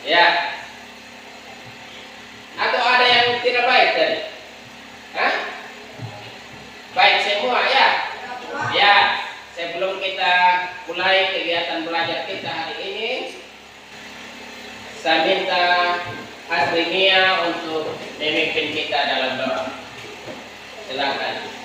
Ya. Atau ada yang tidak baik tadi? Hah? Baik semua ya? Ya. Sebelum kita mulai kegiatan belajar kita hari ini, saya minta Asrinia untuk memimpin kita dalam doa. Silakan.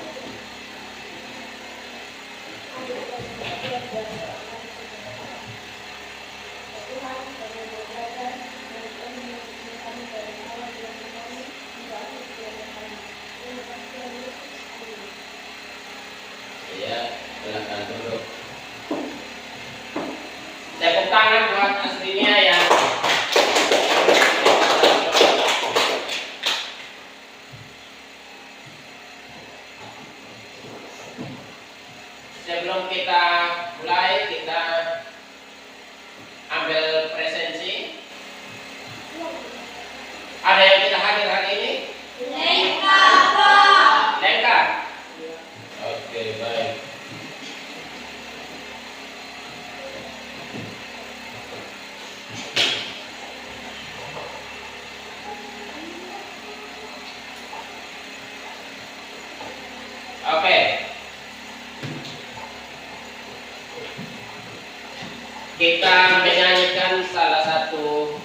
Ya, silakan duduk. Tepuk tangan buat Asrinia ya. Sebelum kita mulai, kita ambil presensi. Ada yang tidak hadir hari ini? Lengkap, Pak. Lengkap? Oke, baik. Oke. Kita menyanyikan salah satu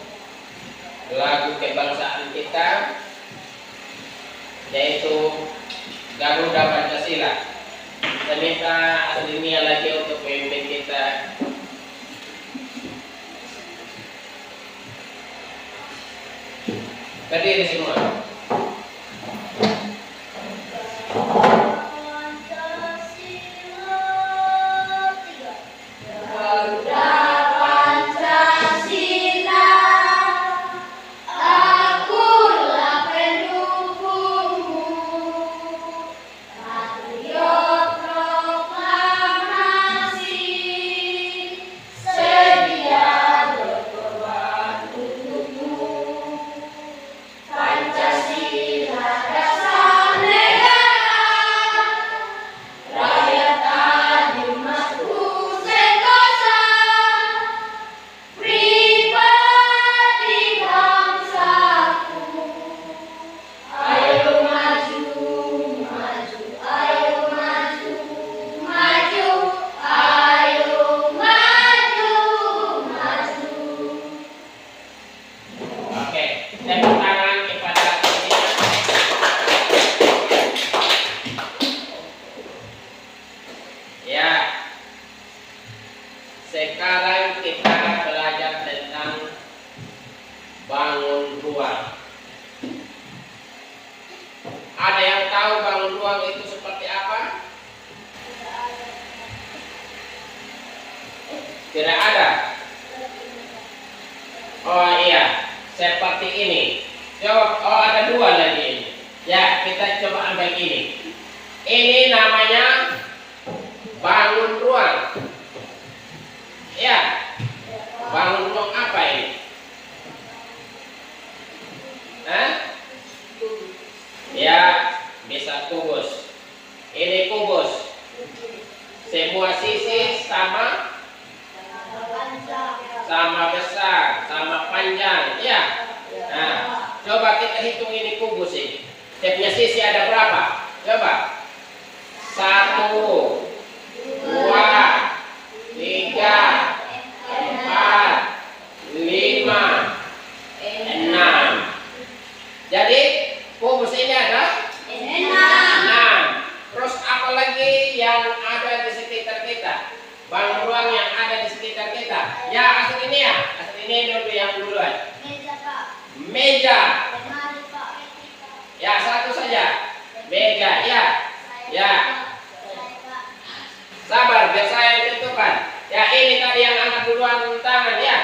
lagu kebangsaan kita, yaitu Garuda Pancasila. Saya minta Aslinia lagi untuk memimpin kita. Berdiri semua. Sekarang kita belajar tentang bangun ruang. Ada yang tahu bangun ruang itu seperti apa? Tidak ada? Oh iya, seperti ini. Jawab, oh ada dua lagi ini. Ya, kita coba ambil ini. Ini namanya bangun ruang. Ya, bangun ruang apa ini? Hah? Ya, bisa kubus. Ini kubus. Semua sisi sama besar, sama panjang. Ya. Nah, coba kita hitung ini kubus ini. Dia punya sisi ada berapa? Coba. 1, 2, 3, 4, 5, 6. Jadi kubus ini ada 6. Terus apa lagi yang ada di sekitar kita? Bangun ruang yang ada di sekitar kita. Ya, asal ini dulu yang duluan. Meja, Pak. Meja. Lemari, Pak. Ya, satu saja. Meja, ya. Ya. Sabar, biar saya yang tentukan. Ya, ini tadi yang angkat duluan tangan ya.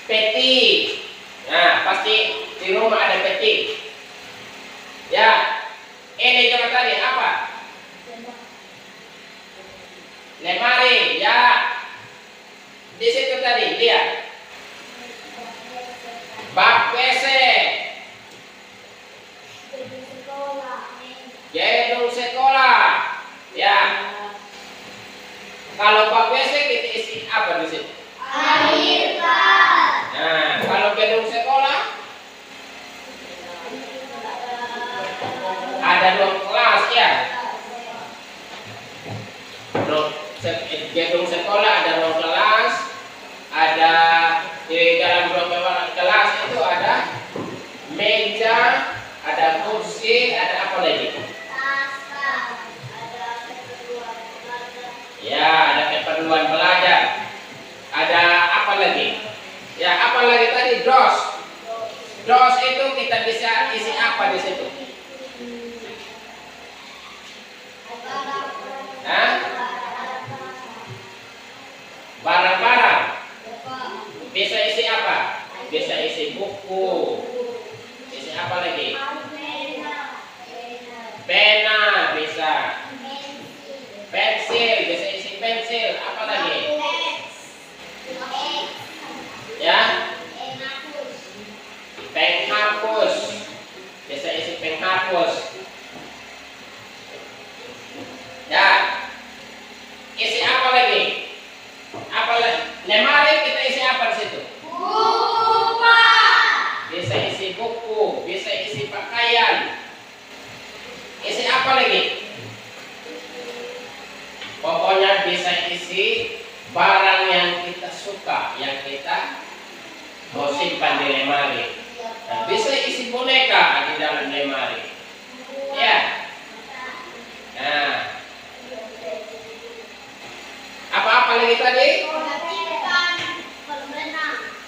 Peti. Nah, pasti di rumah ada peti. Ya. Ini coba tadi apa? Lemari, ya. Di situ tadi, lihat. Bak WC. Gedung sekolah. Ya. Kalau bak WC kita isi apa di sini? Air, Pak. Nah, lagi? Ya, apa lagi tadi? Dos. Dos itu kita bisa isi apa di situ? Hah? Barang-barang. Bisa isi apa? Bisa isi buku. Isi apa lagi? Pena bisa. Pensil bisa isi pensil. Apa lagi? Ya? Penghapus. Bisa isi penghapus. Ya. Isi apa lagi? Apa lagi? Lemari kita isi apa di situ? Bisa isi buku, bisa isi pakaian. Isi apa lagi? Pokoknya bisa isi barang yang kita suka, yang kita mau simpan di lemari. Nah, bisa isi boneka di dalam lemari. Ya. Nah. Apa-apa lagi tadi?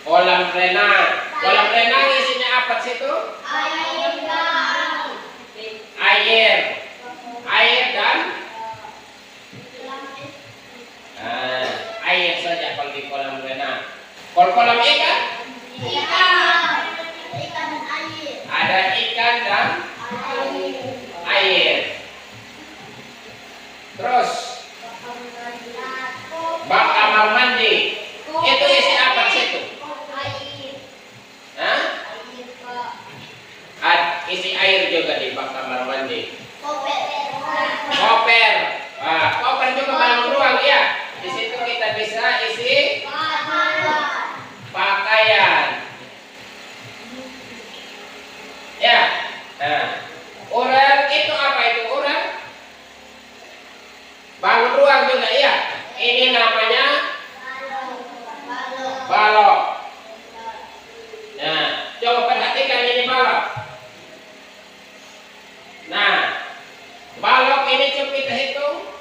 Kolam renang. Kolam renang isinya apa di situ? Air. Air dan air saja kalau di kolam renang. Kalau kolam ikan? Ada ikan dan air. Terus bak kamar mandi. Itu isi apa di situ? Hah? Isi air juga di bak kamar mandi. Koper. Koper juga bangun ruang ya. Di situ kita bisa isi pakaian. Ya. Nah, urar itu apa itu urar? Bangun ruang juga ya. Ini namanya balok. Nah, coba perhatikan ini balok. Nah, balok ini coba kita hitung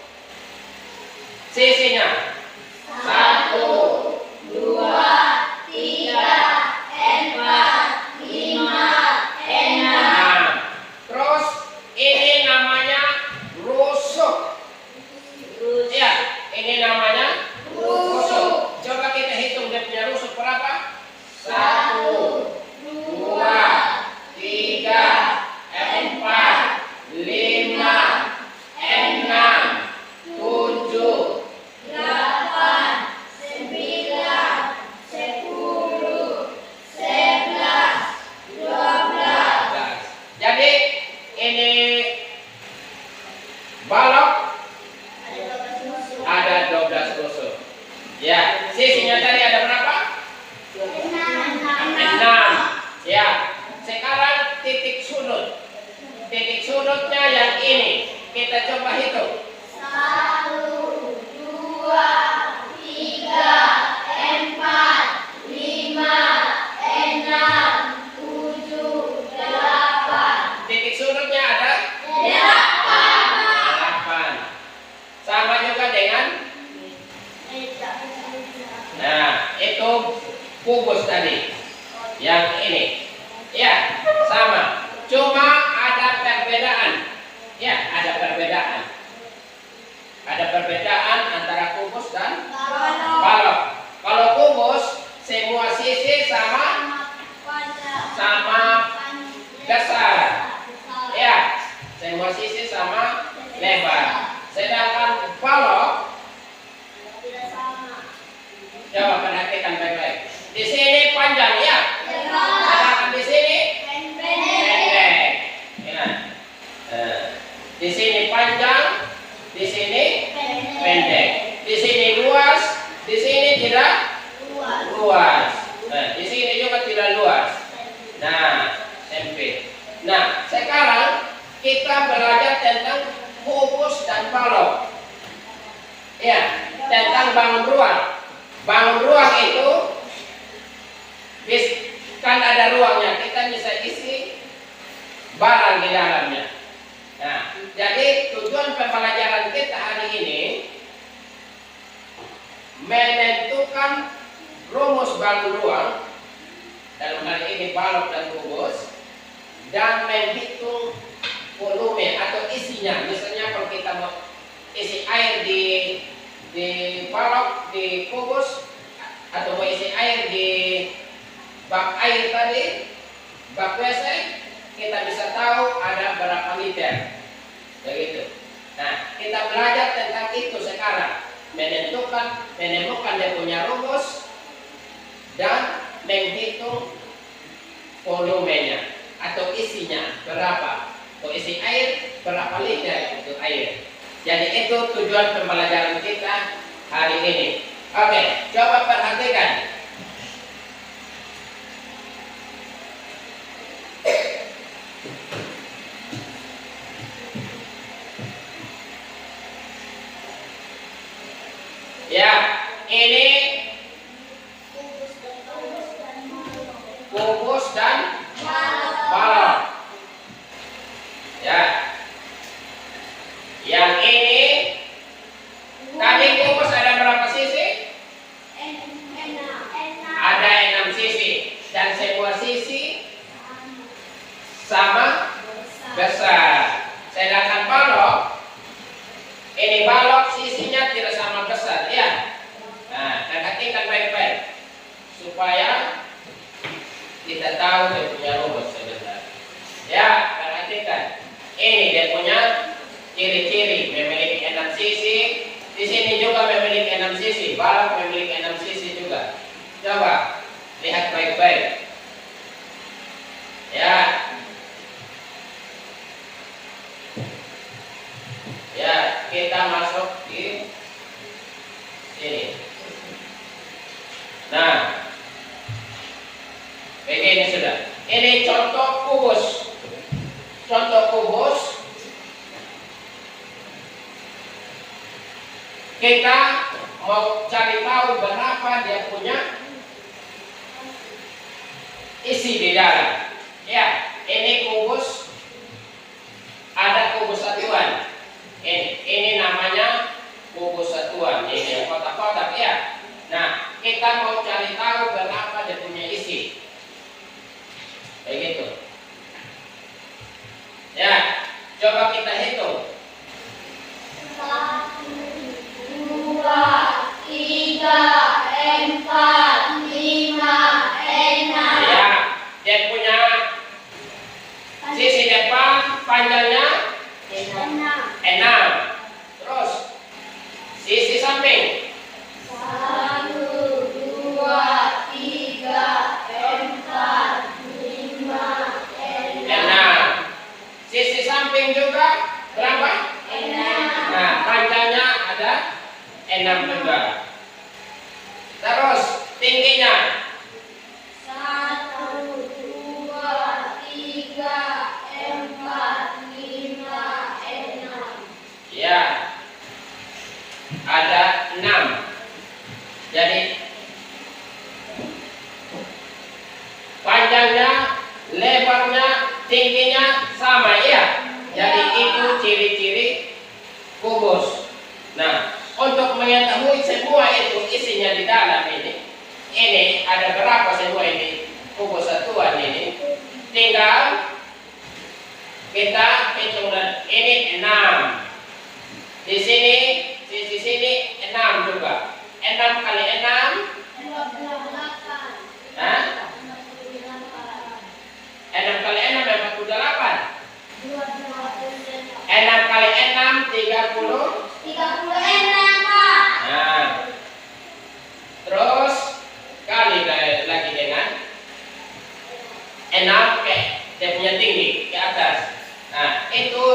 sisinya. 1, 2, 3, 4, 5, 6. Terus ini namanya rusuk. Ya, ini namanya rusuk. Coba kita hitung dia punya rusuk berapa? 1, 2, 3, 4, 5, 6, 7, 8, 9, 10, 11, 12. Jadi ini balok ada 12 rusuk. Ya, sisinya tadi ada berapa? 6. Ya. Sekarang titik sudut. Titik sudutnya yang ini. Kita coba hitung. 1, 2, 3, 4, 5, 6, 7, 8. Titik sudutnya ada 8. Sama juga dengan itu kubus tadi. Yang ini. Ya, sama. Cuma ada perbedaan. Ya, ada perbedaan. Ada perbedaan antara kubus dan balok. Kalau kubus semua sisi sama dasar. Ya, semua sisi sama lebar. Sedangkan balok, coba perhatikan baik-baik. Di sini panjang ya. Sedangkan di sini pendek. Ya. Di sini panjang, di sini pendek. Di sini luas, di sini tidak luas. Nah, di sini juga tidak luas. Nah, sempit. Nah, sekarang kita belajar tentang kubus dan balok. Ya, tentang bangun ruang. Bangun ruang itu kan ada ruangnya, kita bisa isi barang di dalamnya. Nah, jadi tujuan pembelajaran kita hari ini menentukan rumus kubus balon ruang, dalam hal ini balok dan kubus, dan menghitung volume atau isinya. Misalnya kalau kita mau isi air di balok, di kubus, atau mau isi air di bak air tadi, bak WC, kita bisa tahu ada berapa liter. Begitu. Nah, kita belajar tentang itu sekarang. Menemukan dia punya rumus dan menghitung volumenya atau isinya berapa. Untuk isi air berapa liter untuk air. Jadi itu tujuan pembelajaran kita hari ini. Oke, coba perhatikan. Ya, ini kubus dan balon. Ya. Yang ini tadi kubus ada berapa sisi? Ada 6 sisi dan semua sisi sama besar. Sedangkan balok, ini balok sisinya tidak sama besar, ya. Nah, perhatikan baik-baik supaya kita tahu dia punya rumus sebentar. Ya, perhatikan. Ini dia punya ciri-ciri, memiliki 6 sisi. Di sini juga memiliki 6 sisi. Balok memiliki 6 sisi juga. Coba lihat baik-baik. Ya. Ya, kita masuk di sini. Nah, begini sudah. Ini contoh kubus. Contoh kubus. Kita mau cari tahu berapa dia punya isi di dalam. Ya, ini kubus. Ada kubus satuan. Ini namanya kubus satuan. Ini kotak-kotak, ya. Nah, kita mau cari tahu berapa dia punya isi. Begitu. Ya, coba kita hitung. 1, 2, 3, 4, 5, 6. Ya, dia punya sisi depan panjangnya 6. Terus sisi samping 1, 2, 3, 4, 5, 6. 6. Sisi samping juga berapa? 6. Nah, panjangnya ada 6 juga. Terus tingginya 1, 2, 3, 4, 5, 6. ya ada 6. Jadi panjangnya, lebarnya, tingginya sama, ya. Jadi itu ciri-ciri kubus. Nah, untuk mengetahui semua itu isinya di dalam ini ada berapa semua ini kubus satuan ini, tinggal kita hitung. Ini 6. Di sini, sisi sini 6 juga. 6 kali 6, 28. Hah? 6 kali 6 48. 6 kali 6 30. 36, Pak. Nah, terus kali lagi dengan 6 ke dia punya tinggi ke atas. Nah, itu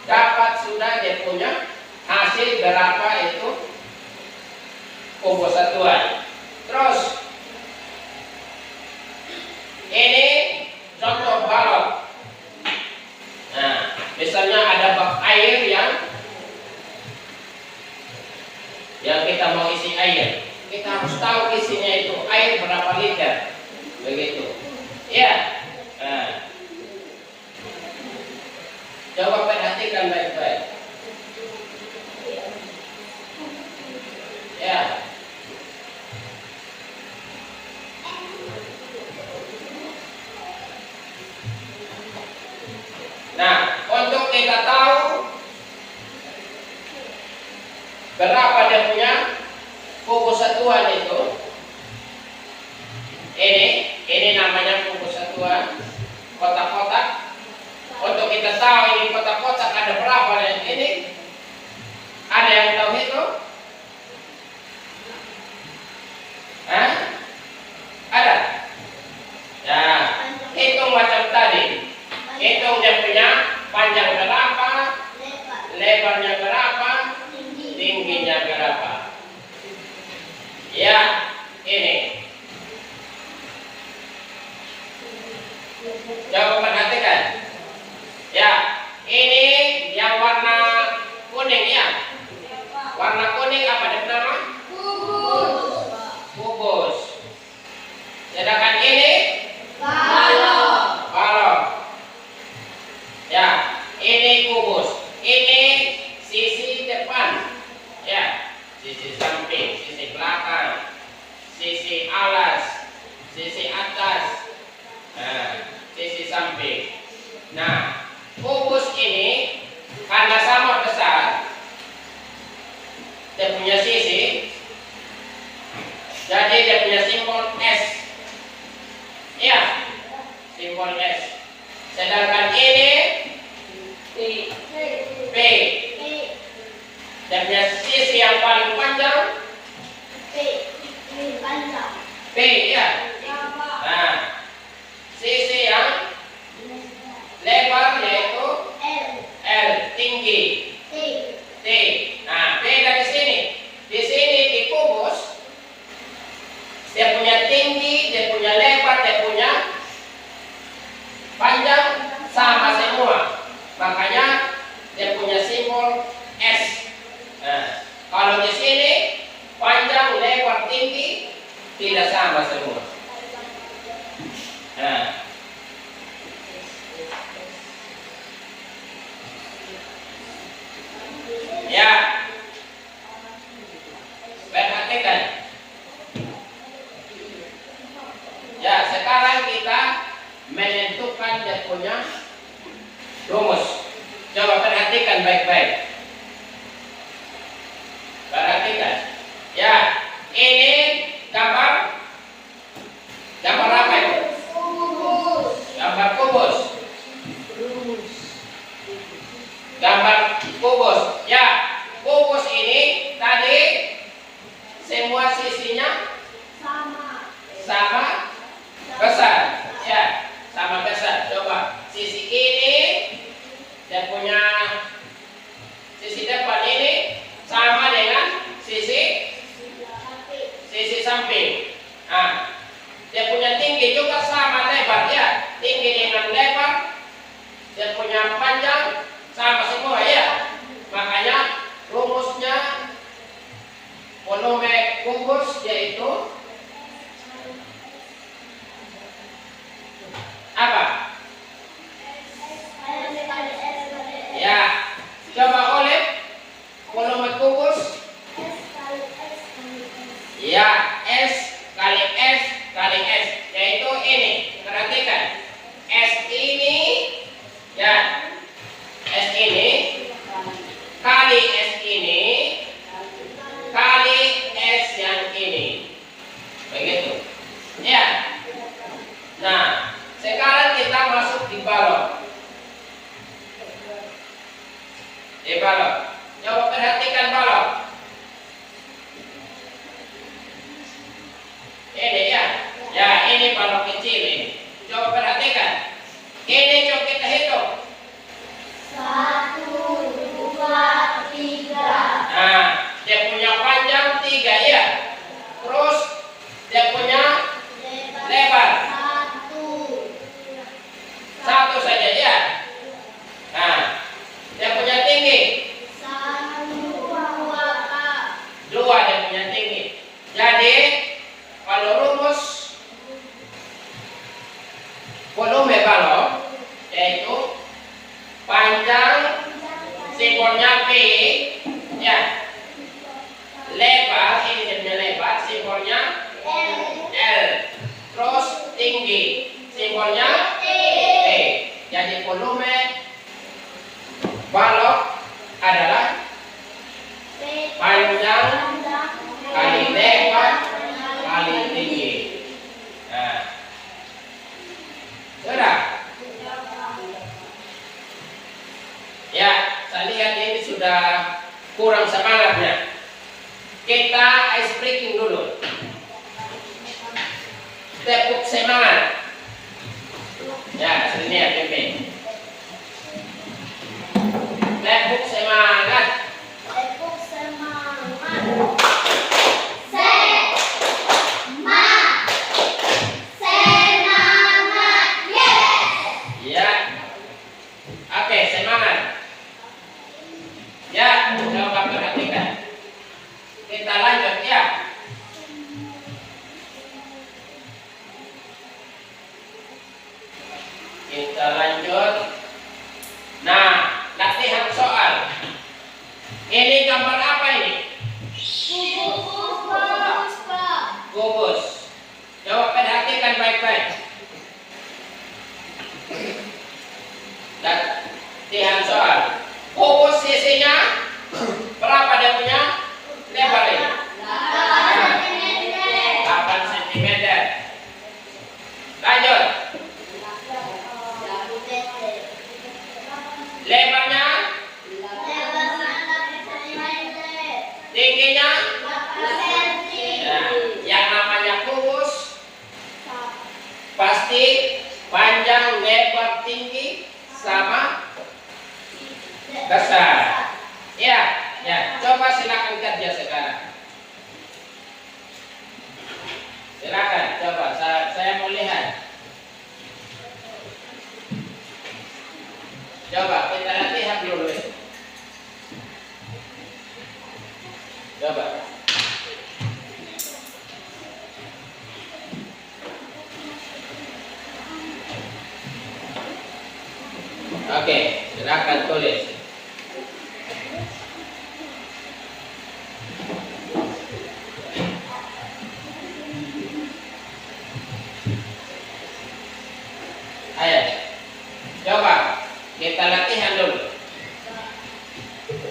dapat sudah dia punya hasil berapa itu kubus satuan. Terus ini contoh balok. Nah, misalnya ada bak air yang kita mau isi air. Kita harus tahu isinya itu air berapa liter. Begitu. Ya. Nah. Coba perhatikan baik-baik. Ya. kita tahu berapa dia punya kubus satuan itu. Ini namanya kubus satuan kotak-kotak. Untuk kita tahu ini kotak-kotak ada berapa dan ini, ada yang tahu itu? Hah? Ada? Ya, hitung macam tadi. Hitung dia punya panjang berapa, lebarnya berapa, tingginya berapa. Ya, ini. Coba perhatikan. Ya, ini yang warna kuning ya. Warna kuning apa nama? Kubus. Sedangkan ini balok. Ya, ini kubus. Ini sisi depan. Ya, sisi samping, sisi belakang, sisi alas, sisi atas. Nah, sisi samping. Nah, kubus ini karena sama besar, dia punya sisi, jadi dia punya simbol S. Iya, simbol S. Sedangkan ini P. Dia punya sisi yang paling panjang P ya. Nah, sisi yang lebar yaitu L, tinggi T. Nah, beda di sini. Di sini di kubus dia punya tinggi, dia punya lebar, dia punya panjang sama semua. Makanya dia punya simbol S. Nah, kalau di sini panjang, lebar, tinggi tidak sama semua. Nah, ya, perhatikan. Ya, sekarang kita menentukan dia punya rumus. Coba perhatikan baik-baik. Perhatikan. Ya, ini gambar apa itu? Gambar kubus. Gambar kubus. Ya, kubus ini tadi semua sisinya sama besar. Ya, sama besar. Coba sisi ini dia punya sisi depan ini sama dengan sisi samping. Nah, dia punya tinggi juga sama lebar ya. Tinggi dengan lebar. Dia punya panjang sama semua ya. Makanya rumusnya volume kubus yaitu apa? Ya, coba oleh volume kubus. Ya, S kali S kali S, yaitu ini. Perhatikan. S ini, ya, S ini kali S ini kali S yang ini. Begitu. Ya. Nah, sekarang kita masuk di balok. Di balok. Coba perhatikan balok. Ini ya. Ya, ini balok kecil ini. Coba perhatikan. Ini coba kita hitung. 1, 2, 3. Nah, dia punya panjang 3 ya. Terus dia punya lebar 1 saja ya. Nah, dia punya tinggi 2 dia punya tinggi. Jadi kalau rumus volume balok yaitu panjang simbolnya P ya, lebar ini dia punya lebar simbolnya L, terus tinggi simbolnya T. Jadi volume Balok adalah panjang kali lebar kali tinggi. Nah, sudah. Ya, saya lihat ini sudah kurang semangatnya. Kita ice breaking dulu. Tepuk semangat. Ya, sini ya, pimpin. Tepuk semangat. Tepuk semangat. Semangat. Yes. Ya. Oke, semangat. Ya, coba perhatikan. Kita lanjut ya. Kita lanjut. Nah, latihan soal. Ini gambar apa ini? Kubus. Coba perhatikan baik-baik. Latihan soal. Kubus sisinya berapa dia punya? Lebar ini. 8 cm. Lanjut. Lebarnya, tingginya. Ya, yang namanya kubus pasti panjang, lebar, tinggi sama besar. Ya, ya. Coba silakan kerja sekarang. Silakan, coba. Saya mau lihat. Coba kita latihan dulu. Coba. Oke, silakan tulis. Ayo, coba kita latihan dulu.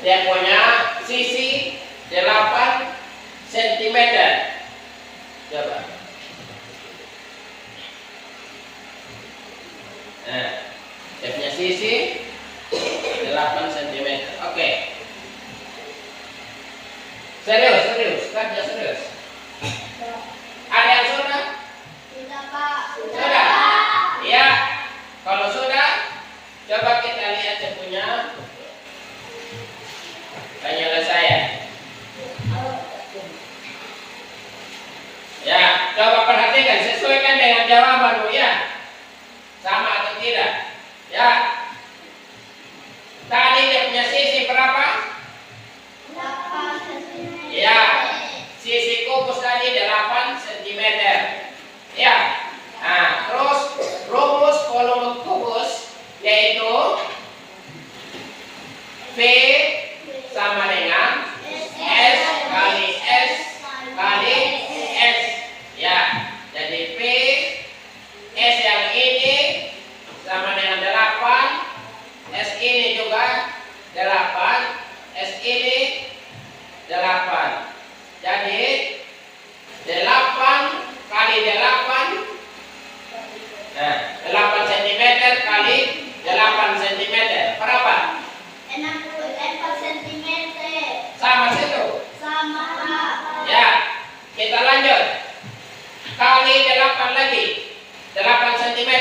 Dia punya sisi 8 cm. Coba. Nah, dia punya sisi 8 cm. Oke. Serius, kerja serius. Ada yang sudah? Sudah, Pak. Sudah? Ya. Kalau sudah, coba kita lihat yang punya. Tanyalah saya. Ya, coba perhatikan, sesuaikan dengan jawabanmu ya. Sama atau tidak? Ya. Tadi dia punya sisi berapa? 8 cm. Ya. Sisi kubus tadi 8 cm. Ya. Nah, terus rumus volume kubus yaitu V sama dengan S kali S kali S. Ya, jadi P S yang ini sama dengan 8, S ini juga 8, S ini 8. Jadi 8 kali 8. Nah, 8 cm kali 8 cm berapa? 64 cm. Sama situ. Sama, Pak. Ya, kita lanjut. Kali 8 lagi. 8 cm.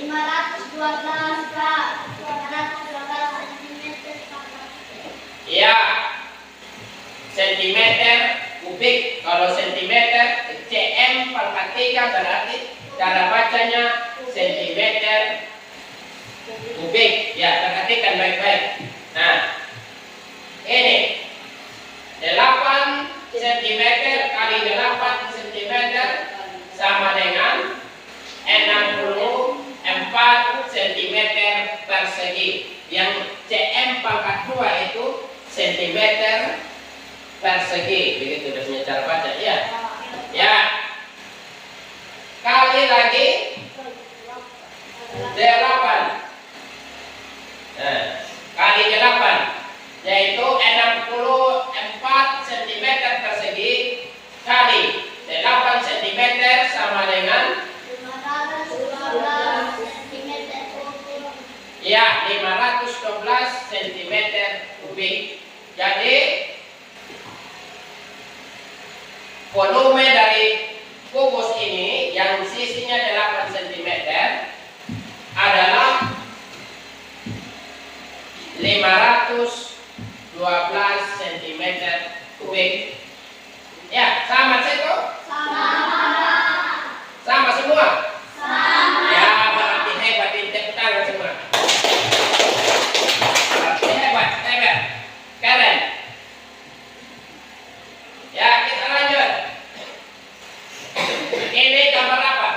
512, Pak. 512 cm. Ya. Sentimeter kubik. Kalau sentimeter cm pangkat 3 berarti cara bacanya sentimeter kubik. Ya, perhatikan baik-baik. Nah, ini 8 cm kali 8 cm sama dengan 64 cm persegi. Yang cm pangkat 2 itu cm persegi. Begitu biasanya cara baca ya. Ya. Kali lagi 8. Nah, kali 8 Ya, 512 cm kubik. Jadi volume dari kubus ini yang sisinya 8 cm adalah 512 cm kubik. Ya, sama situ? Sama semua? Ya, berarti hebat, tepuk tangan semua. Berarti hebat. Keren. Ya, kita lanjut. Ini gambar apa?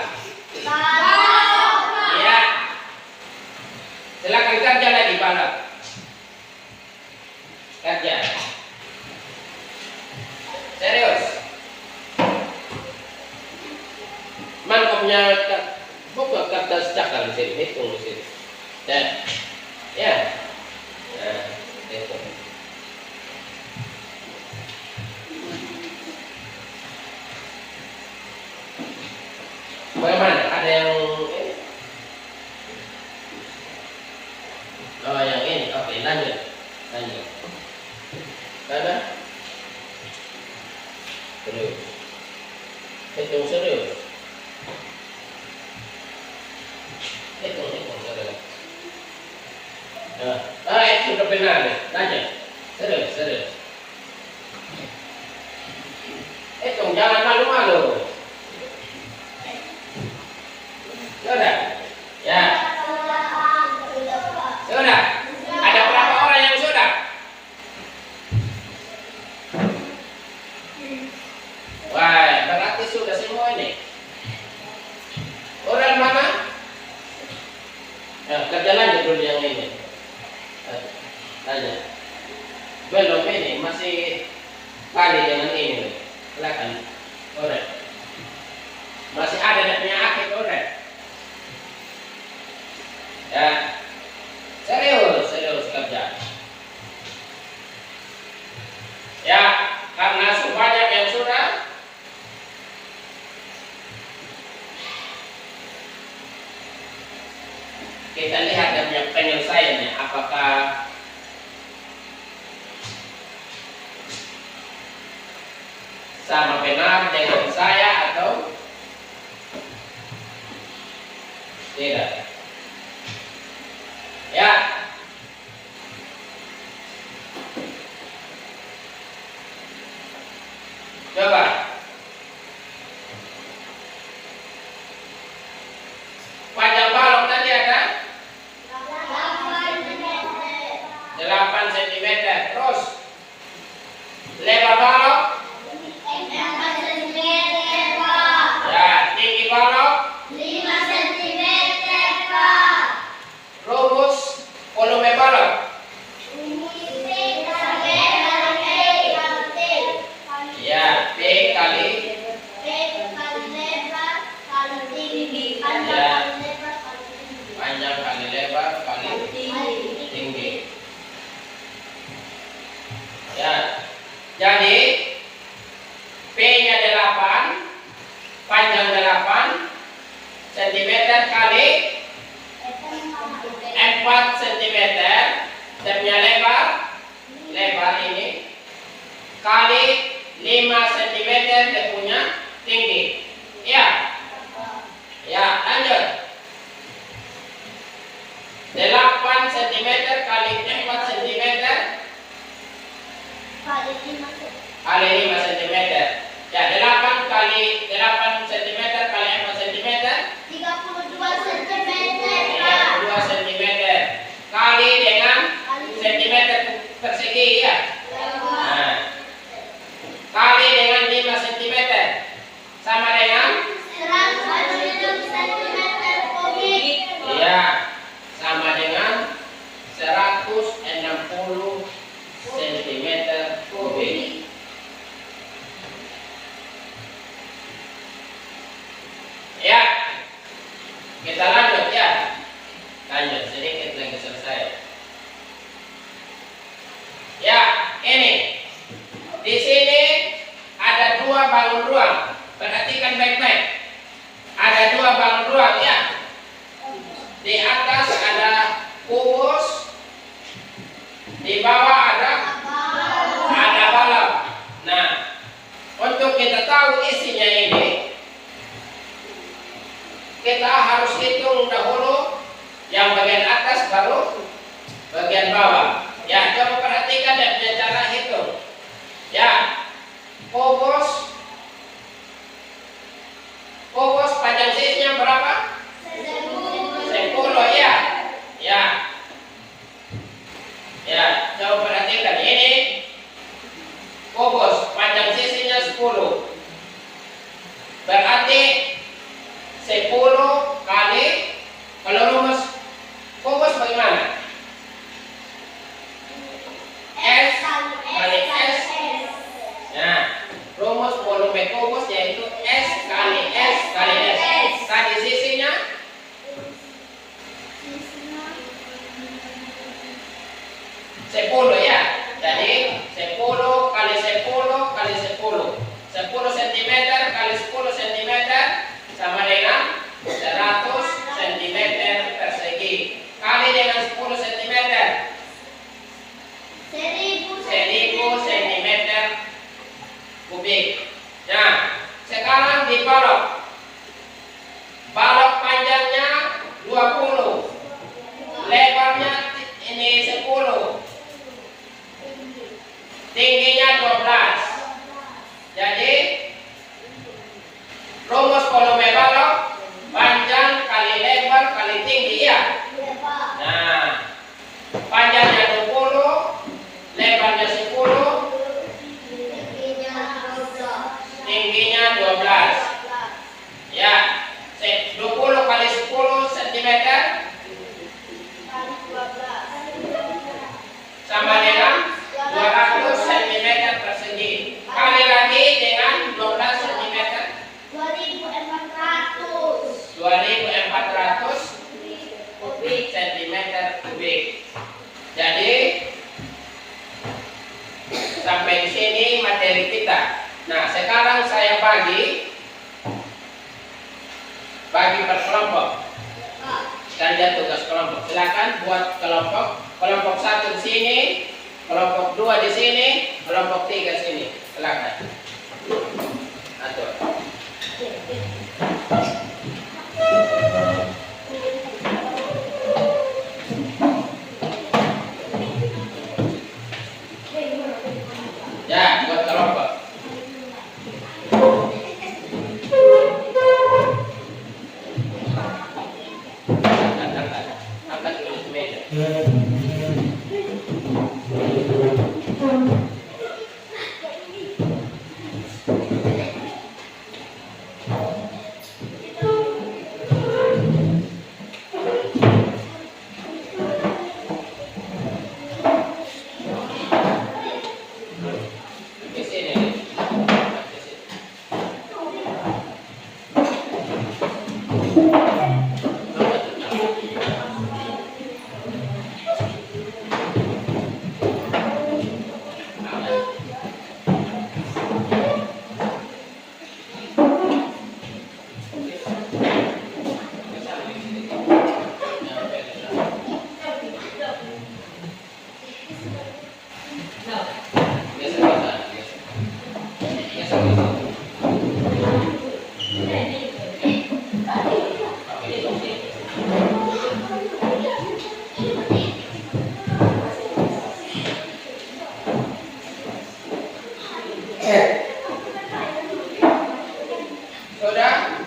Ya. Silakan kerja lagi, balap. Kerja. Serius. Man punya buku kertas cakar di sini, hitung di sini. Dan, ya. Nah, itu. Bagaimana? Ada yang ini? Oh, yang ini. Oke, lanjut. Ada? Serius. Hitung serius. Hitung serius. Itu sudah benar nih. Lanjut. Serius. Hitung, jangan malu-malu. Sudah? Ya. Sudah? Ada berapa orang yang sudah? Wah, berarti sudah semua ini. Orang mana? Kerja lanjut dulu yang ini. Tanya. Belum ini, masih kali dengan ini. Silakan. Orang. Masih ada penyakit orang. Ya. Serius kerja. Ya, karena sebanyak yang sudah kita lihat dan penyelesaiannya apakah sama benar dengan saya atau tidak. Ya. Coba. Panjang balok tadi ada 8 cm. Terus lebar balok? Ya, tinggi balok? 5 cm. Rumus volume balok? Ya, P kali panjang kali lebar kali tinggi. Ya. Jadi P-nya 8, panjang 8 cm kali 4 cm, stepnya lebar ini kali 5 cm dia punya tinggi. Ya. Ya, lanjut. 8 cm kali 4 cm kali 5 cm. Ya, 8 kali 8 cm kali 4 cm 32 cm. 32 cm kali dengan cm persegi ya. Nah, kali dengan 5 cm sama dengan 106 cm kubik. ya, sama dengan 160 cm kubik. Ya, kita lanjut ya. Lanjut sedikit lagi selesai. Ya, ini di sini ada 2 bangun ruang. Perhatikan baik-baik. Ada 2 bangun ruang ya. Di atas ada kubus tahu isinya ini, kita harus hitung dahulu yang bagian atas baru bagian bawah. Ya, coba perhatikan dan punya cara hitung. Ya, kubus panjang sisinya berapa? 10 ya. Ya. Ya, coba perhatikan ini. Kubus panjang sisinya 10. Berarti 10 kali, kalau rumus kubus bagaimana? S kali S. Nah, rumus volume kubus yaitu S kali S kali S. Tadi sisinya 10 ya. Jadi 10 kali 10 kali 10. 10 cm kali 10 cm sama dengan 100 cm persegi. Kali dengan 10 cm 1000 cm kubik. Nah, sekarang dibalok. Balok panjangnya 20. Lebarnya ini 10. Tingginya 12. Jadi rumus volume balok panjang kali lebar kali tinggi ya. Nah, panjangnya 20, lebarnya 10, tingginya 12. Ya, 20 kali 10 cm sama dengan 200 cm persegi. Kali lagi dengan 12 cm 2400 cm kubik. Jadi sampai di sini materi kita. Nah, sekarang saya bagi per kelompok. Dan tugas kelompok. Silakan buat kelompok. Kelompok 1 di sini, kelompok 2 di sini, kelompok 3 di sini. Silakan. Atur. Ya, buat kelompok. Angkat tulis meja. Di sini. Sudah?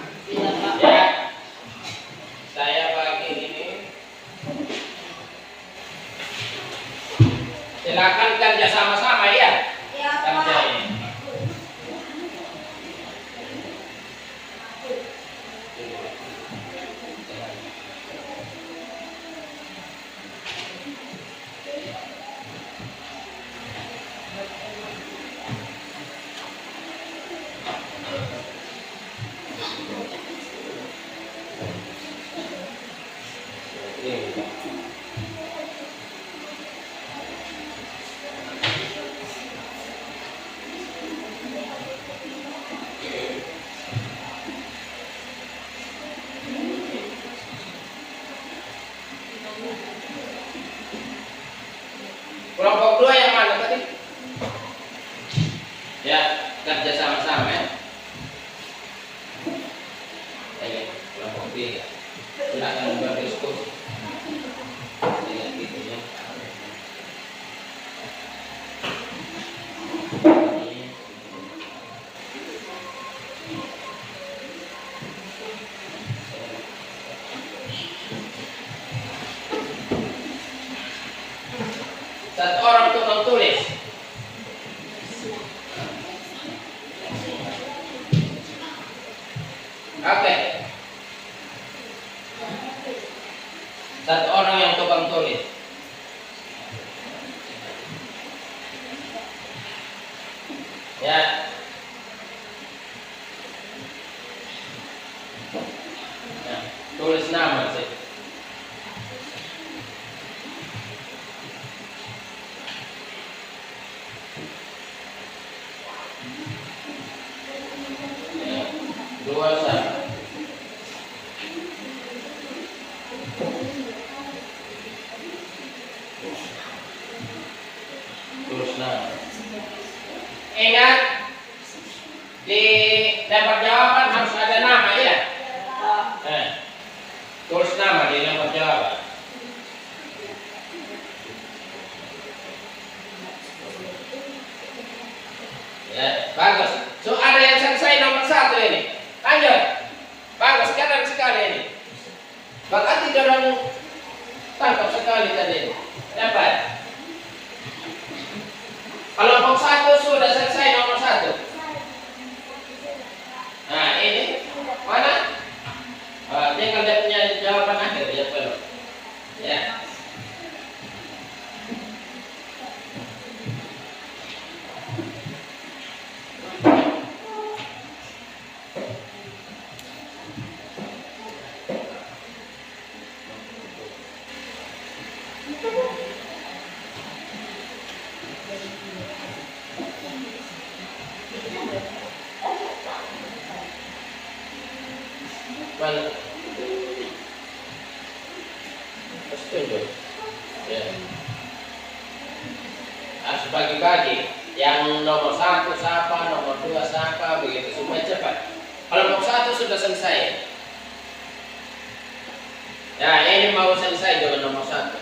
Ya. Saya bagi ini. Silakan kerja sama-sama ya. Kerja ini. Kelompok 2 yang mana tadi? Ya, kerja sama-sama ya. 23. Silakan berdiskusi. Lihat gitu ya. Satu orang tukang tulis. Oke. Satu orang yang tukang tulis. Ya. Nah, tulis nama sih. Ya. Dua sama. Tulis nama. Ingat, di lembar jawaban harus ada nama ya. Tulis nama di lembar jawaban. Ya, bagus. So ada yang selesai nomor 1 ini. Lanjut. Bagus, keren sekali ini. Berarti dorong tangkap sekali tadi ini. Dapat. Kelompok 1 sudah selesai nomor 1. Nah ini mana? Tinggal dia punya jawaban akhir ya belum. Ya. Mana? Terus tunjuk. Ya. Harus bagi-bagi. Yang nomor 1 siapa, nomor 2 siapa, begitu supaya cepat. Kalau nomor 1 sudah selesai. Ya, ini mau selesai dengan nomor 1.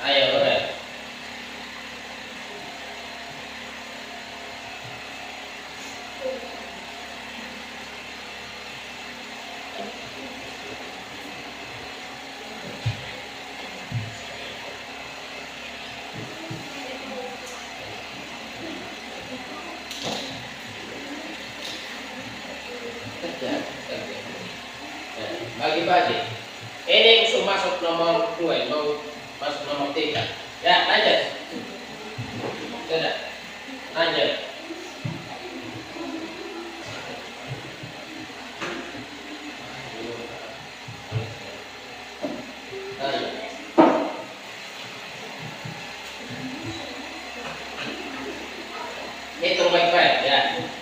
Ayo, udah. Kerja. Bagi-bagi. Ini musuh masuk nomor 2, mau masuk nomor 3. Ya, lanjut. Sudah. Lanjut. Lanjut. Hitung baik-baik ya.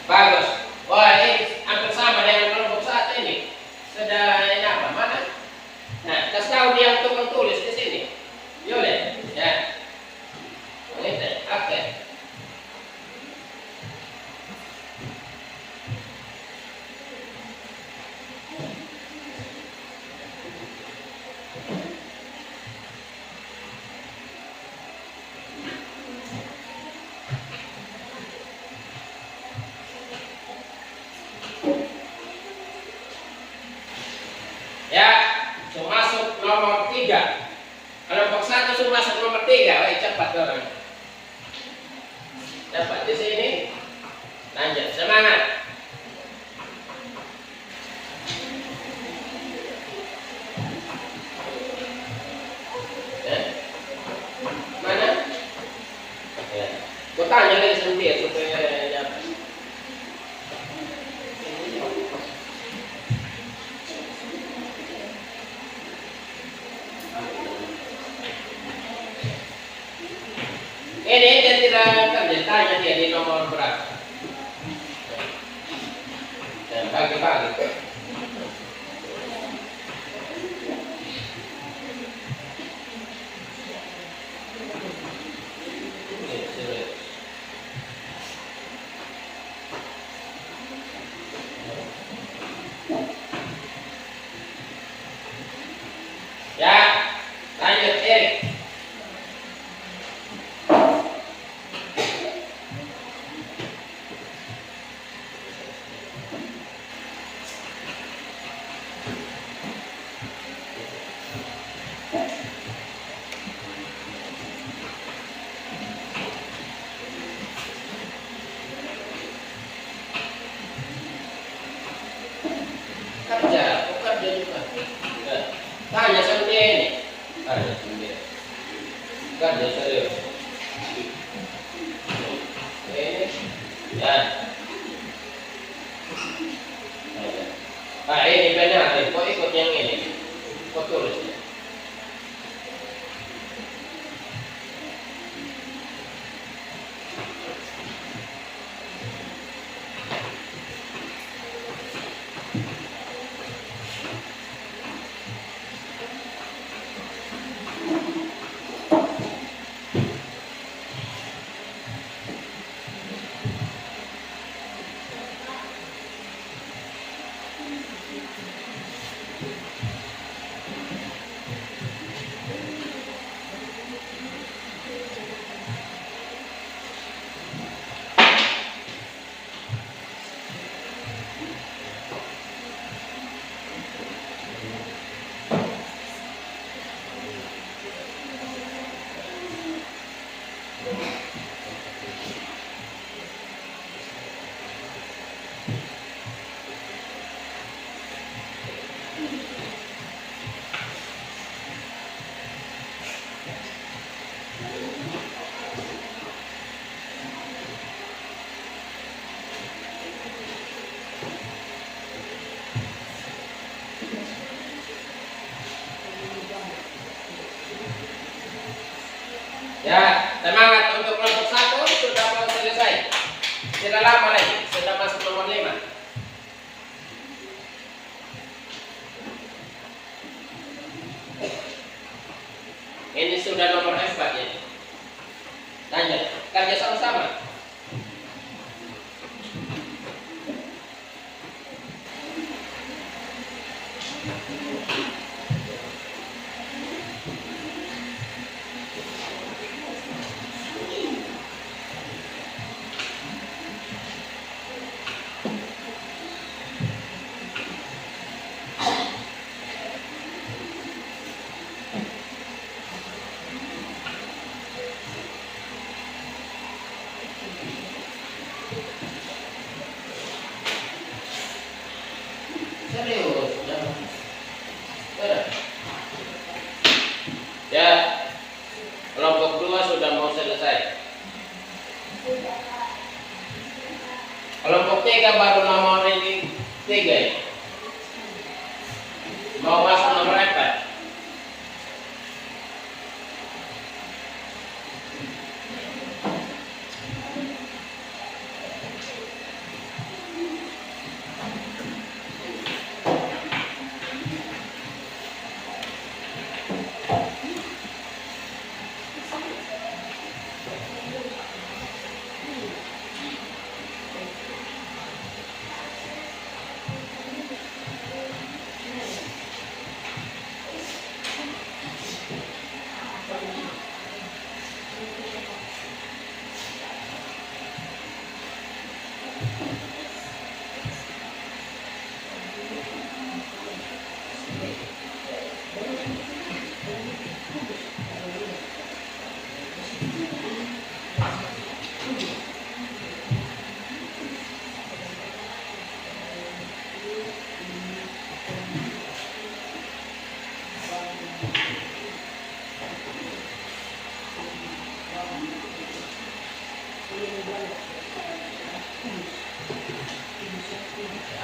Bagus. Wah, ini hampir sama dengan kelompok 1 ini. Sudah ini apa? Mana? Nah, kasih tahu dia yang tukang tulis di sini. Yole, ya. Oke. Ya, so masuk nomor 3. Kelompok 1 sudah masuk nomor 3. Baik, cepat orang. Cepat di sini. Lanjut, semangat. Ya. Mana? Ya. Gua tanya lagi sendiri supaya dapat. Ini dia tidak akan ditanya dia di nomor berapa. kerja juga. Nah, tanya sama dia ini. Tanya sama dia. Kerja serius. Ini, ya. Ini benar, kok ikut yang ini? Kok tulis ya? Ya, semangat untuk kelompok 1 sudah mau selesai. Tidak lama lagi, sudah masuk nomor 5. Ini sudah nomor 4 ya. Tanya, kerja sama-sama. Serius, ya. Kelompok 2 sudah mau selesai. Kelompok 3 baru nomor ini 3 ya. Mau masuk nomor 4.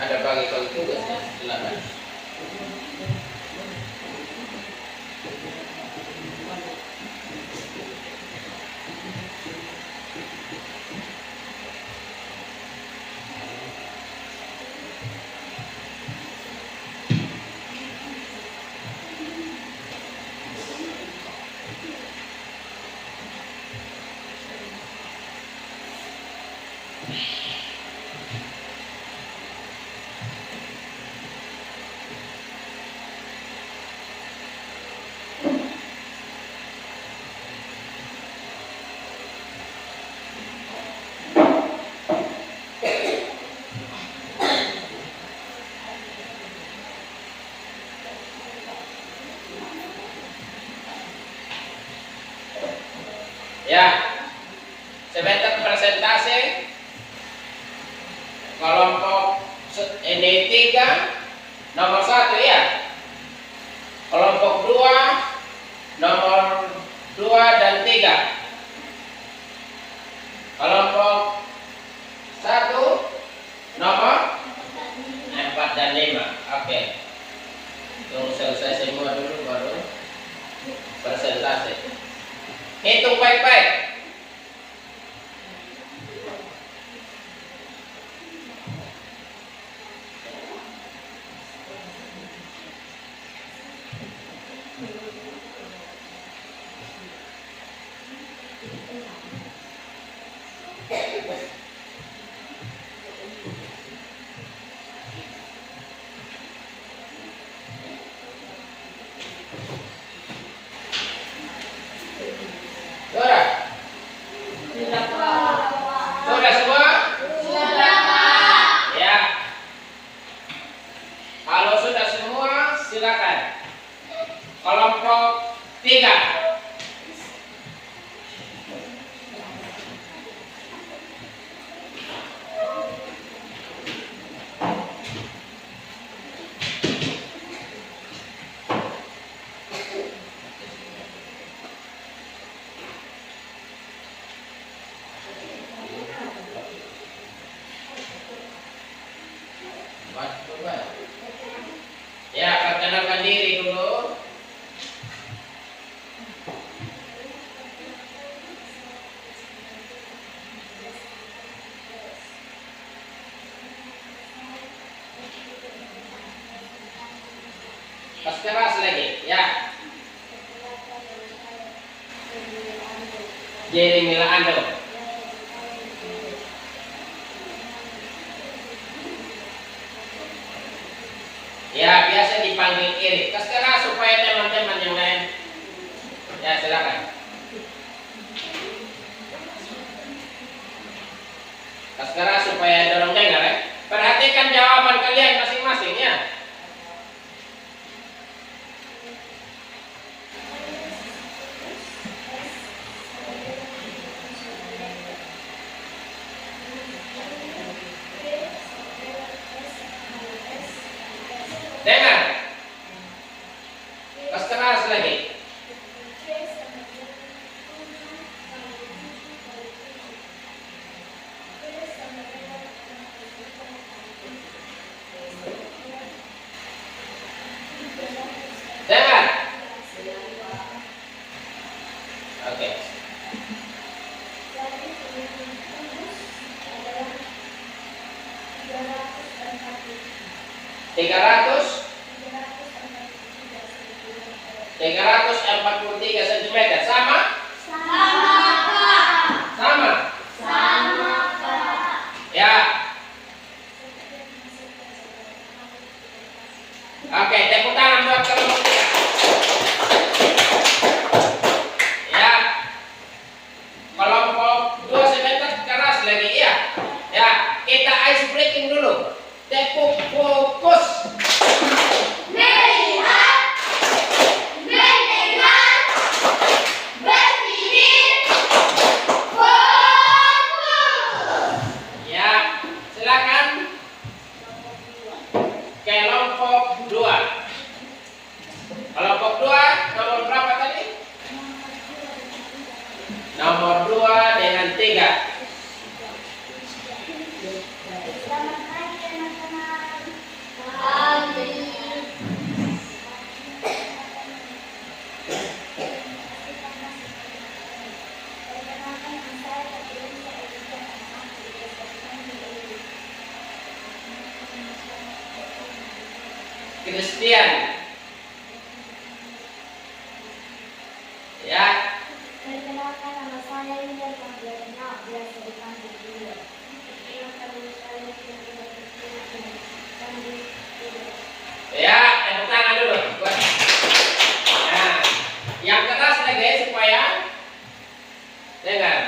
Ada bagi tugasnya, silakan. Ya, sebentar presentasi kelompok ini 3 Nomor 1 ya. Kelompok 2 nomor 2 dan 3. Kelompok 1 nomor 4 dan 5. Oke. Tunggu selesai semua dulu baru presentasi. Hitung baik-baik. Sudah semua? Sudah, Pak. Ya. Kalau sudah semua, silakan. Kelompok 3. Ya, perkenalkan diri dulu. Pas keras lagi, ya. Jerry Milando. Ya, biasa dipanggil Iri. Keras supaya teman-teman yang lain. Ya, silakan. Keras supaya dorong dengar ya. Perhatikan jawaban kalian masing-masing ya. Dengar. Keras lagi. Dengar. Oke. 343 cm sama? Sama, Pak. Sama. Sama, Pak. Ya. Oke, tepuk tangan buat kelompok 3. Ya. Kelompok 2 cm keras lagi ya. Ya, kita ice breaking dulu. Tepuk fokus. Melihat, mendengar, berpikir, fokus. Ya, silakan. Kelompok 2. Kelompok 2 nomor berapa tadi? Nomor 2 dengan 3. Selamat pagi, teman-teman. Pagi. Christian. Ya, Perkenalkan, nama saya Yulia Panggilannya, biasa dipanggil Yulia. ya, tepuk tangan dulu. Nah, yang keras lagi supaya dengar.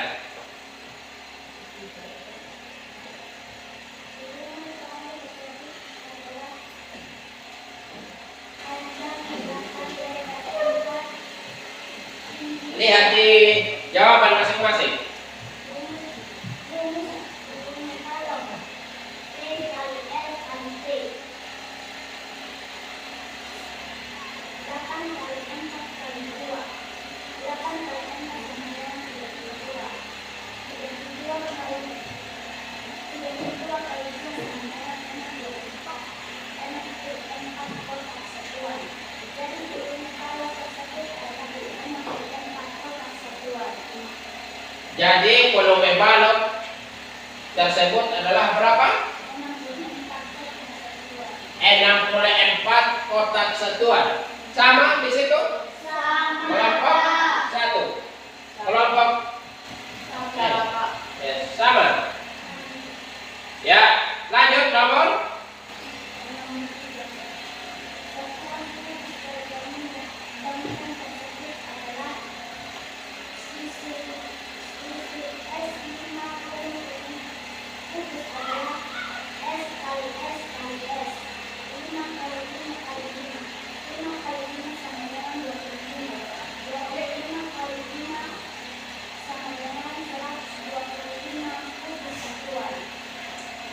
Lihat di jawaban masing-masing. kali 4 kali 2. 8 kali 4 sama dengan 32. 32 kali 2 kali 2 sama dengan 64. 64 kotak satuan. Jadi volume balok tersebut adalah 6 kali 4 kotak satuan. Jadi volume balok tersebut adalah berapa? 64 kotak satuan. Sama di situ? Sama. Kelompok 1. Kelompok ya, sama. Ya, lanjut nomor.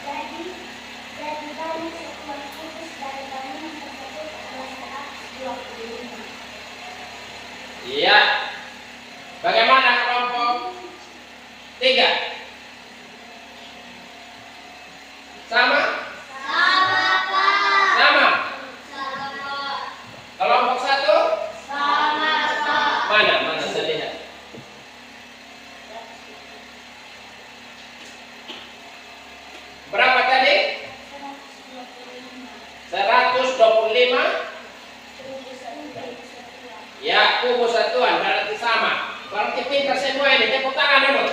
Jadi banyak satuan kubus dari bangunan tersebut adalah 125. Iya. Bagaimana kelompok 3? Sama? Sama, Pak. Sama. Sama. Kelompok 1? Sama, Pak. Mana saya lihat. Berapa tadi? 125. Ya, kubus satuan berarti sama. Berarti pintar semua ini. Tepuk tangan dulu.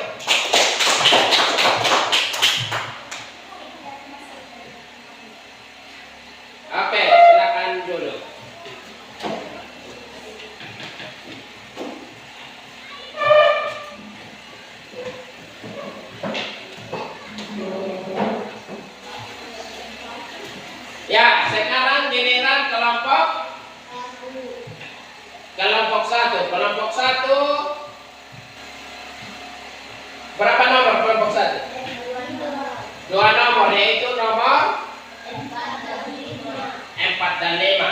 Oke, silakan dulu. Ya, sekarang giliran kelompok 1. Kelompok 1 berapa nomor kelompok 1? 2 nomor, yaitu nomor 4 dan 5.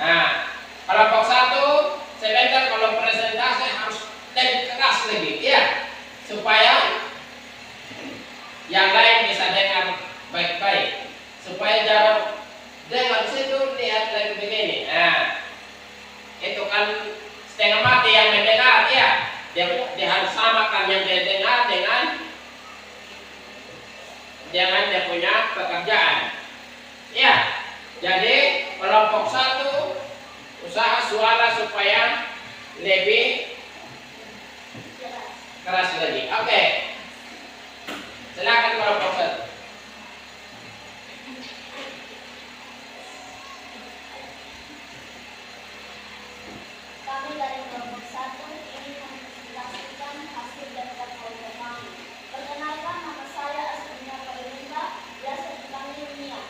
Nah, kelompok 1 sebentar kalau presentasi harus lebih keras lagi, ya, supaya yang lain bisa dengar baik-baik, supaya jangan dengar situ lihat lagi begini. Nah, itu kan setengah mati yang mendengar, ya. Dia harus samakan yang dia dengar dengan dia punya pekerjaan. Ya, jadi kelompok 1 usaha suara supaya lebih keras lagi. Oke, silakan kelompok 1. Kami dari kelompok 1 ingin mempresentasikan hasil daftar kelompok kami. Perkenalkan, nama saya Aslinia Parinda, biasa dipanggil Mia.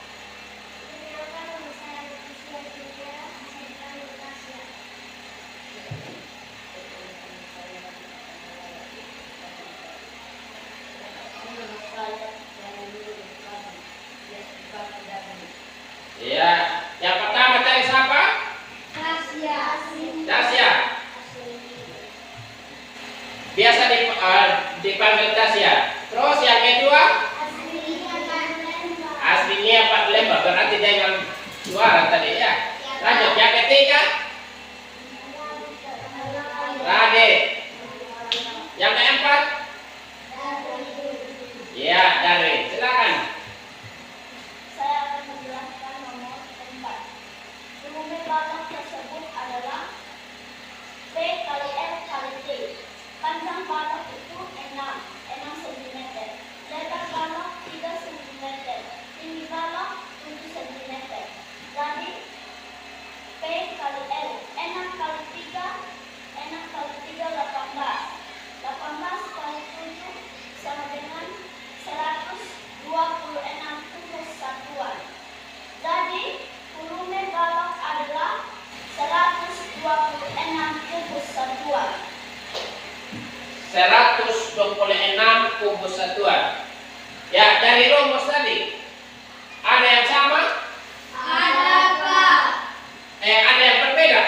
Perkenalkan, nama saya Leticia Julia, biasa dipanggil Tasya. Nama saya Daniel, biasa dipanggil Dani. Ya, yang pertama tadi siapa? Tasya. Tasya. Biasa dipanggil Tasya. Terus yang kedua? Aslinya Pak Lembah, berarti dengan suara tadi, ya. Lanjut yang ketiga? Radit. Yang keempat? Ya, Darwin. Silakan. Saya akan menjelaskan nomor 4. Volume balok tersebut adalah P kali L kali T. Panjang balok itu 6 cm. Lebar balok 3 cm. Tinggi balok 7 cm. Jadi P kali L 6 kali 3 18. 18 kali 7 sama dengan 126 kubus satuan. Jadi volume balok adalah 126 kubus satuan. 126 kubus satuan. Ya, dari rumus tadi ada yang sama? Ada, Pak. Ada yang berbeda?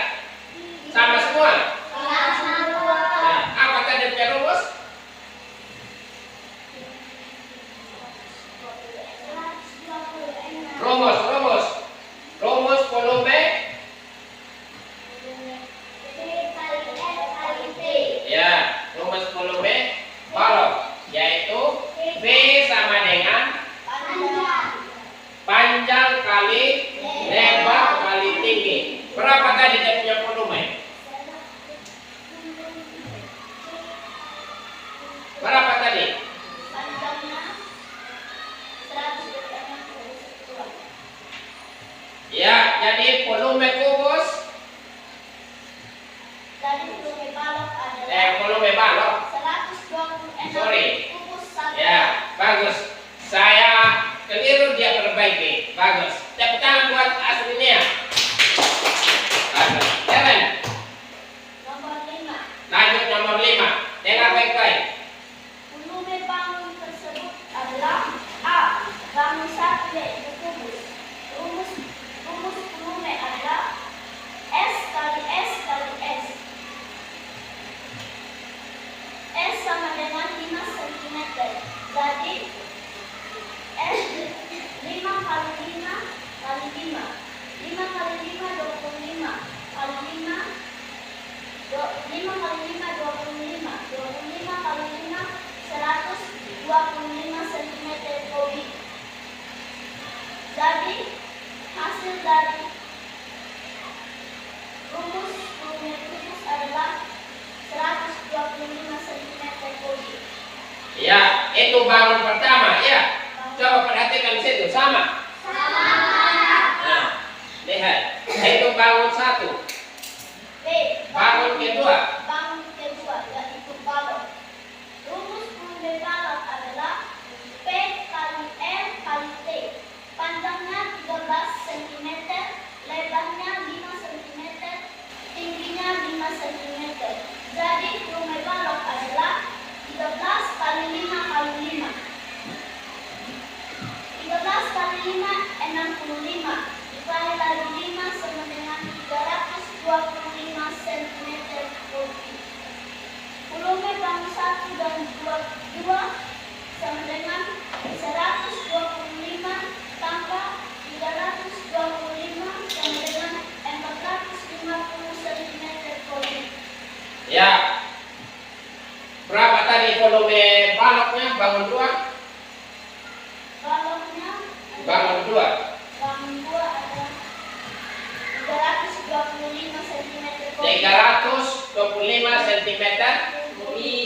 25 cm kubik. Ya, itu bangun pertama ya. Coba perhatikan situ sama. Nah, lihat. Itu bangun satu. B. Bangun kedua. Bangun kedua yaitu balok. Rumus volume balok adalah P kali R kali T. Panjangnya 13 cm, lebarnya 5 cm, tingginya 5 cm. Jadi volume balok adalah 13 kali 5 kali 5. 13 kali 5, 65. Dikali lagi 5 sama dengan 325 cm kubik. Volume bangun 1 dan 2 sama dengan 125 tambah 325 sama dengan 450 cm kubik. Ya. Berapa tadi volume baloknya bangun dua? Baloknya Bangun dua. bangun 2 adalah 325 cm kubik. 325 cm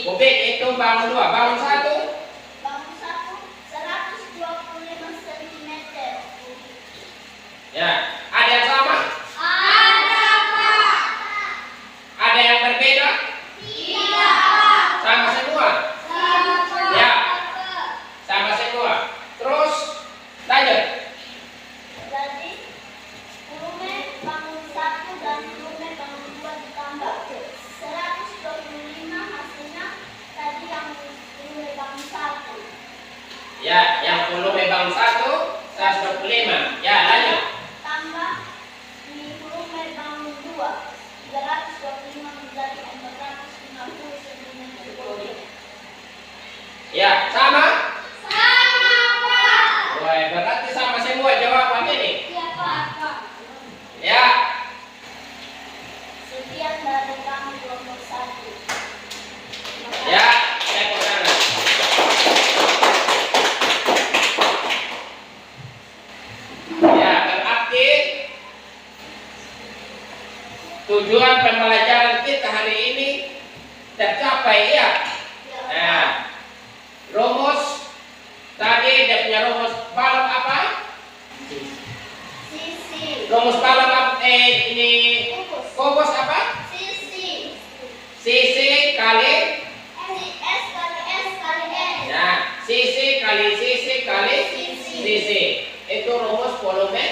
kubik itu bangun dua. Bangun satu. Bangun 1 125 cm kubik. Ya. Ada yang sama? Ada, Pak. Ada yang berbeda? Tidak, Pak. Sama semua? Sama, Pak. Ya. Sama semua. Terus lanjut. Jadi, volume bangun 1 dan volume bangun 2 ditambah 125 hasilnya tadi yang volume bangun 1 Ya, yang volume bangun satu 125. Ya, lanjut. tambah di volume bangun 2 325 menjadi 450 cm kubik. Ya, sama? Sama, Pak. Wah, berarti sama semua jawabannya nih. Iya, Pak. Ya. Sekian dari kami kelompok 1. Ya, saya pegang. Ya, berarti tujuan pembelajaran kita hari ini tercapai ya. Nah, rumus tadi dia punya rumus balok apa? Sisi. Rumus balok apa? Ini kubus apa? Sisi. Sisi kali. S kali S kali N. Nah, sisi kali sisi kali Sisi. sisi. Itu rumus volume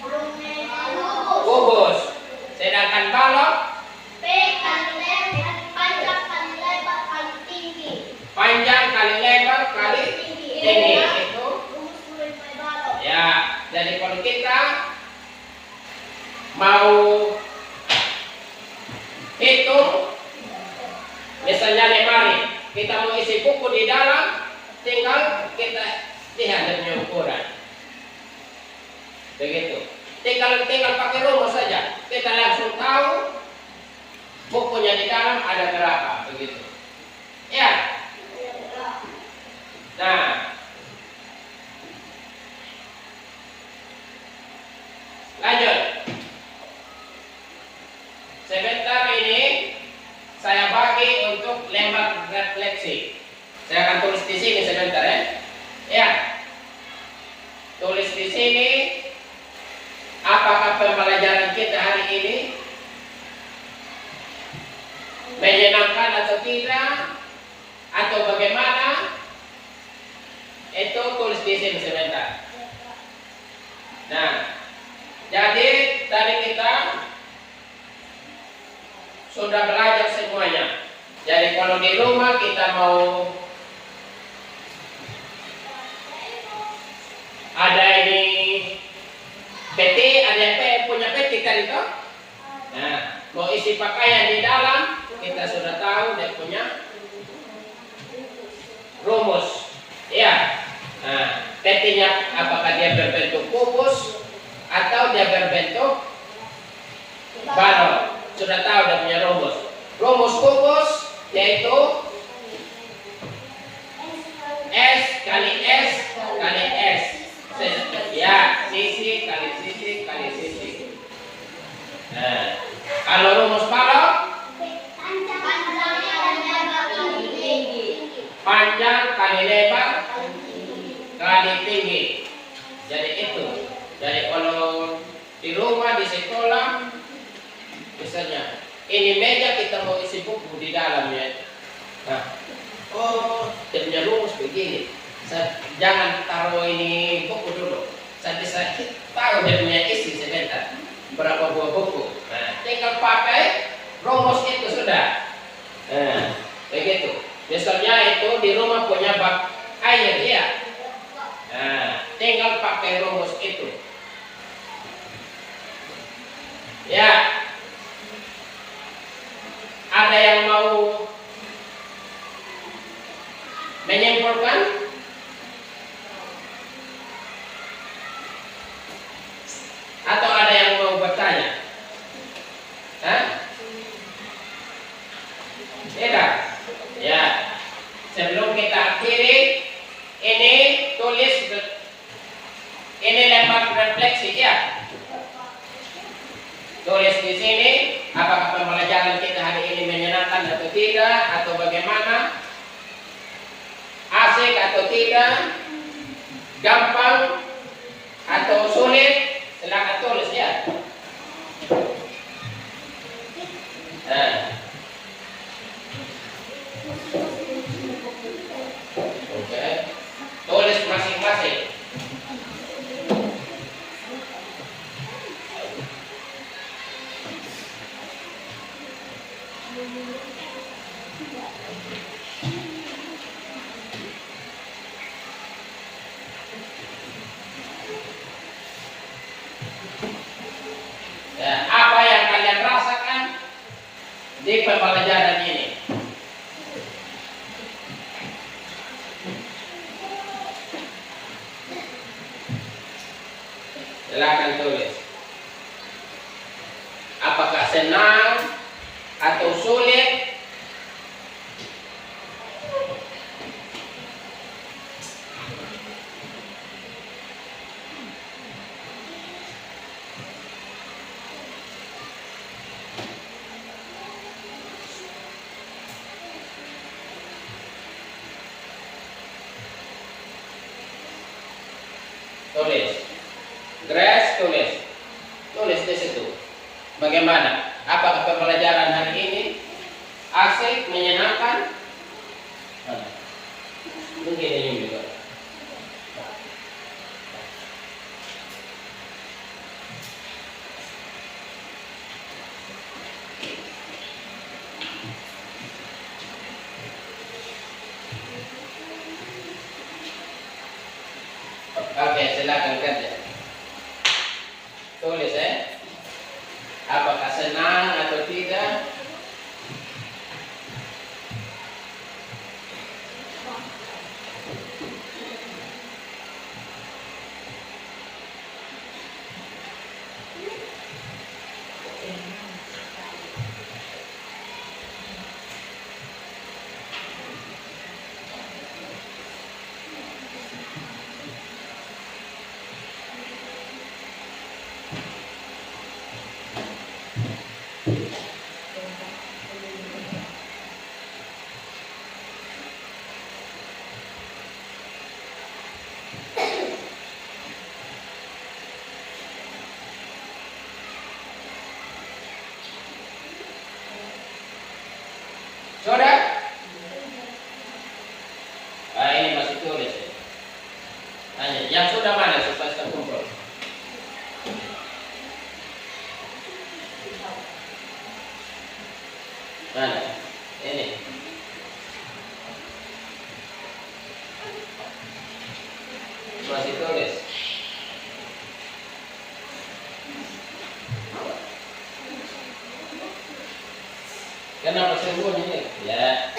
Volume kubus. Sedangkan balok P kali lebar, panjang kali lebar kali tinggi. panjang kali lebar kali tinggi. Itu Rumus volume balok. ya. Jadi kalau kita mau hitung, misalnya lemari, kita mau isi buku di dalam, tinggal kita lihat dia punya ukuran. Begitu. Tinggal pakai rumus saja. Kita langsung tahu bukunya di dalam ada berapa. Begitu. Ya. Nah, lanjut. Sebentar ini saya bagi untuk lembar refleksi. Saya akan tulis di sini sebentar ya. Ya. Tulis di sini apakah pembelajaran kita hari ini menyenangkan atau tidak atau bagaimana? Itu tulis di sini sebentar. Nah, jadi tadi kita sudah belajar semuanya. Jadi kalau di rumah kita mau ada ini peti, ada yang punya peti kan itu? Nah, mau isi pakaian di dalam, kita sudah tahu dia punya rumus. Ya. Nah, petinya apakah dia berbentuk kubus atau dia berbentuk balok? Sudah tahu dia punya rumus. Rumus kubus yaitu S kali S kali S. Ya, sisi kali sisi kali sisi. Nah, kalau rumus balok Panjangnya dan Panjang kali lebar kali tinggi. Jadi itu. Jadi kalau di rumah, di sekolah, misalnya ini meja kita mau isi buku di dalamnya. Nah, oh, dia punya rumus begini. Jangan taruh ini buku dulu. Saya bisa tahu dia punya isi sebentar. Berapa buah buku. Nah, tinggal pakai rumus itu sudah. Nah, begitu. Misalnya itu di rumah punya bak air ya. Nah, tinggal pakai rumus itu. Ya. Ada yang mau menyimpulkan? Atau ada yang mau bertanya? Hah? Tidak? Ya. Sebelum kita akhiri, ini tulis, ini lembar refleksi ya. Tulis di sini, apakah pembelajaran kita hari ini menyenangkan atau tidak, atau bagaimana, asik atau tidak, gampang atau sulit, silakan tulis ya. Nah. Oke. Tulis masing-masing. Ya, apa yang kalian rasakan di pembelajaran ini? Silakan tulis. Apakah senang atau sulit? Tulis. Grace tulis. Tulis di situ. Bagaimana? Apakah pembelajaran hari ini asik, menyenangkan? Mungkin ini juga. Oke, silakan kerja. Tulis ya. Apakah senang atau tidak? Sudah? Ah, ini masih tulis ya. Tanya, yang sudah mana supaya terkumpul? Mana? Ini. Masih tulis. Kenapa sembunyi ini? Ya.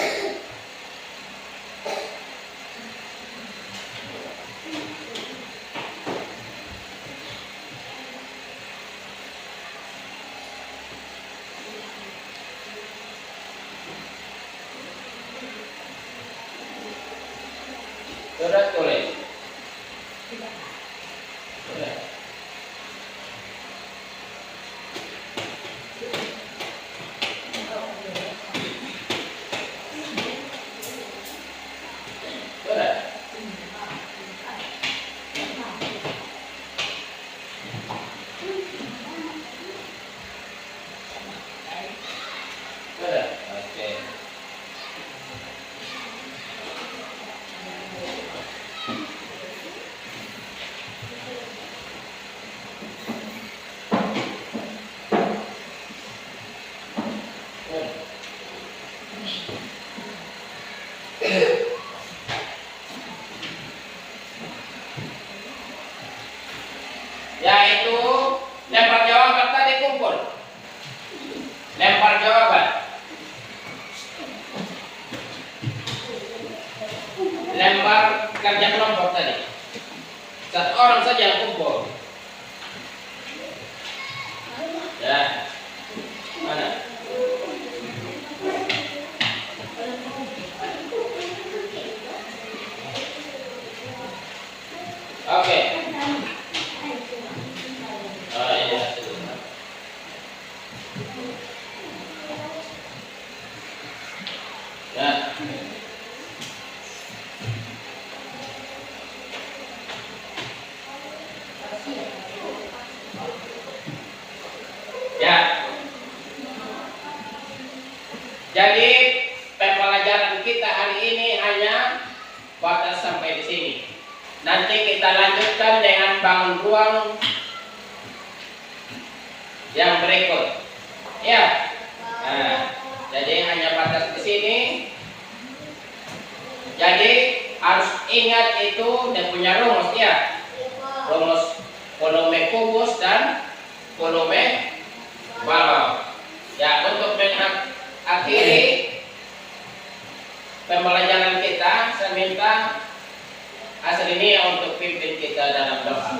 Sudah tulis. Sudah. orang saja yang kumpul. Ya, mana? Oke. Oh, ini satu. Ya. Ya. Jadi pembelajaran kita hari ini hanya batas sampai di sini. Nanti kita lanjutkan dengan bangun ruang yang berikut. Ya. Nah, jadi hanya batas di sini. Jadi harus ingat itu dan punya rumus ya. Rumus volume kubus dan volume balon. Ya, untuk mengakhiri pembelajaran kita, saya minta Asrini untuk pimpin kita dalam doa.